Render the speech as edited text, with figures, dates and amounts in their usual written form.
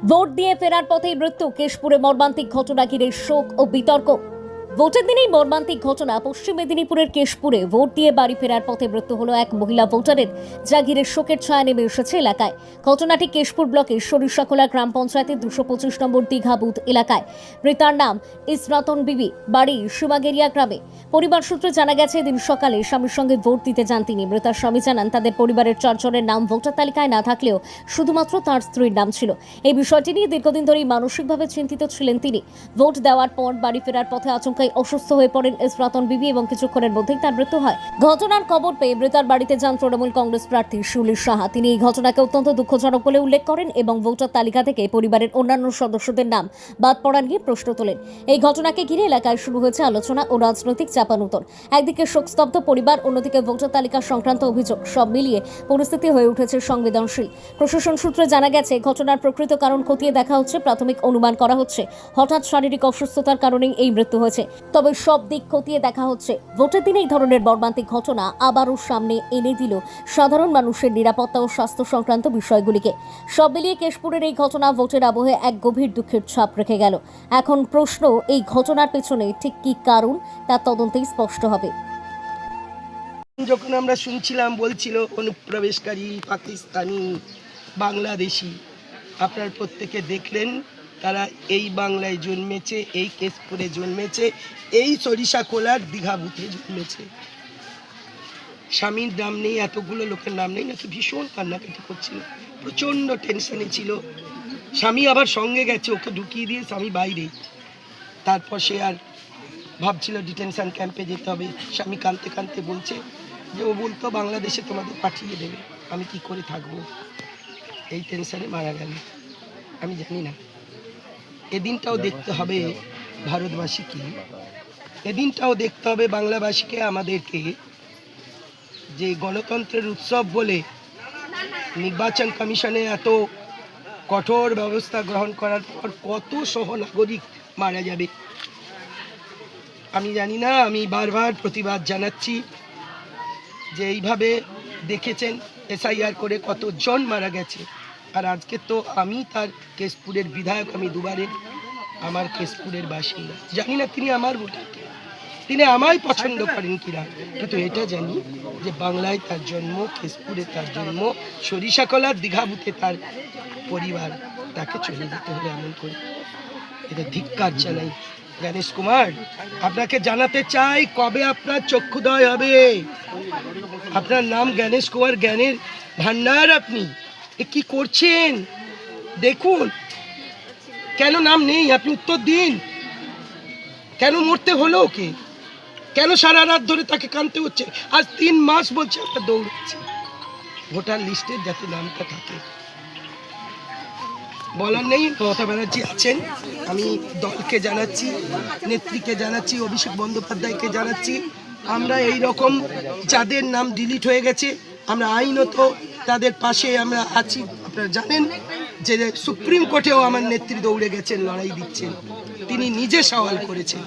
Vote দিয়ে ফেরার পথেই মৃত্যু, কেশপুরে মর্মান্তিক ঘটনা ঘিরে শোক ও বিতর্ক। ভোটের দিনেই মর্মান্তিক ঘটনা পশ্চিম মেদিনীপুরের কেশপুরে। ভোট দিয়ে বাড়ি ফেরার পথে মৃত্যু হলো এক মহিলা ভোটারের, যা ঘিরে শোকের ছায়া নেমে এসেছে এলাকায়। ঘটনাটি কেশপুর ব্লকের সরিষাখোলা গ্রাম পঞ্চায়েতের 225 নম্বর দীঘা বুথ এলাকায়। মৃতার নাম ইসরাতন বিবি, বাড়ি সীমাগেরিয়া গ্রামে। পরিবার সূত্রে জানা গেছে, এদিন সকালে স্বামীর সঙ্গে ভোট দিতে যান তিনি। মৃতার স্বামী জানান, তাদের পরিবারের 4 জনের নাম ভোটার তালিকায় না থাকলেও শুধুমাত্র তার স্ত্রীর নাম ছিল। এই বিষয়টি নিয়ে দীর্ঘদিন ধরেই মানসিকভাবে চিন্তিত ছিলেন তিনি। ভোট দেওয়ার পর বাড়ি ফেরার পথে আচমকাই অসুস্থ হয়ে পড়েন ইসরাতন বিবি এবং কিছুক্ষণের মধ্যেই তার মৃত্যু হয়। ঘটনার খবর পেয়ে মৃতার বাড়িতে যান তৃণমূল কংগ্রেস প্রার্থী শিউলি সাহা। তিনি এই ঘটনাকে অত্যন্ত দুঃখজনক বলে উল্লেখ করেন এবং ভোটার তালিকা থেকে পরিবারের অন্যান্য সদস্যদের নাম বাদ পড়া নিয়ে প্রশ্ন তোলেন। এই ঘটনাকে ঘিরে এলাকায় শুরু হয়েছে আলোচনা ও রাজনৈতিক চাপানুতর। একদিকে শোকস্তব্ধ পরিবার, অন্যদিকে ভোটার তালিকা সংক্রান্ত অভিযোগ। সব মিলিয়ে পরিস্থিতি হয়ে উঠেছে সংবেদনশীল। প্রশাসন সূত্রে জানা গেছে, ঘটনার প্রকৃত কারণ খতিয়ে দেখা হচ্ছে। প্রাথমিক অনুমান করা হচ্ছে হঠাৎ শারীরিক অসুস্থতার কারণেই এই মৃত্যু হয়েছে। তবে সব দিক খতিয়ে দেখা হচ্ছে। ভোটের দিনে এই ধরনের মর্মান্তিক ঘটনা আবারও সামনে এনে দিল সাধারণ মানুষের নিরাপত্তা ও স্বাস্থ্য সংক্রান্ত বিষয়গুলিকে। সব মিলিয়ে কেশপুরের এই ঘটনা ভোটের আবহে এক গভীর দুঃখের ছাপ রেখে গেল। এখন প্রশ্ন, এই ঘটনার পেছনে ঠিক কী কারণ তা তদন্তেই স্পষ্ট হবে। যখন আমরা শুনছিলাম বলছিল অনুপ্রবেশকারী পাকিস্তানি, বাংলাদেশি, আপনার প্রত্যেকে দেখলেন তারা এই বাংলায় জন্মেছে, এই কেশপুরে জন্মেছে, এই সরিষাখোলার দীঘা বুথে জন্মেছে। স্বামীর নাম নেই, এতগুলো লোকের নাম নেই, নাকি ভীষণ কান্নাকাটি করছিল, প্রচণ্ড টেনশনে ছিল। স্বামী আবার সঙ্গে গেছে, ওকে ঢুকিয়ে দিয়ে স্বামী বাইরে। তারপর সে আর ভাবছিল ডিটেনশন ক্যাম্পে যেতে হবে। স্বামী কাঁদতে কাঁদতে বলছে যে ও বলতো বাংলাদেশে তোমাদের পাঠিয়ে দেবে, আমি কি করে থাকবো, এই টেনশনে মারা গেল। আমি জানি না, এদিনটাও দেখতে হবে ভারতবাসীকে, এদিনটাও দেখতে হবে বাংলাবাসীকে, আমাদেরকে, যে গণতন্ত্রের উৎসব বলে নির্বাচন কমিশনে এত কঠোর ব্যবস্থা গ্রহণ করার পর কত সহনাগরিক মারা যাবে। আমি জানি না, আমি বারবার প্রতিবাদ জানাচ্ছি যে এইভাবে দেখেছেন এসআইআর করে কতজন মারা গেছে। আর আজকে তো আমি তার কেশপুরের বিধায়ক, আমি দুবারের আমার কেশপুরের বাসিন্দা। জানি না তিনি আমার ভোটার, তিনি আমায় পছন্দ করেন কিনা, কিন্তু এটা জানি যে বাংলায় তার জন্ম, কেশপুরে তার জন্ম, সরিষাখোলার দীঘা বুথে তার পরিবার, তাকে চলে যেতে হলে এমন করে, এটা ধিক্কার জানাই। গণেশ কুমার, আপনাকে জানাতে চাই, কবে আপনার চক্ষুদয় হবে? আপনার নাম গণেশ কুমার, জ্ঞানের ভান্ডার। আপনি এ কি করছেন দেখুন। কেন নাম নেই? আপনি উত্তর দিন। কেন মরতে হলো ওকে? কেন সারা রাত ধরে তাকে কাঁদতে হচ্ছে? আজ 3 মাস বলছে আমরা দৌড়াচ্ছি ভোটার লিস্টে যাতে নামটা থাকে। বলার নেই, মমতা ব্যানার্জি আছেন, আমি দলকে জানাচ্ছি, নেত্রীকে জানাচ্ছি, অভিষেক বন্দ্যোপাধ্যায়কে জানাচ্ছি, আমরা এই রকম যাদের নাম ডিলিট হয়ে গেছে, আমরা আইনত তাদের পাশে আমরা আছি। আপনারা জানেন যে সুপ্রিম কোর্টেও আমার নেত্রী দৌড়ে গেছেন, লড়াই দিচ্ছেন, তিনি নিজে সওয়াল করেছেন।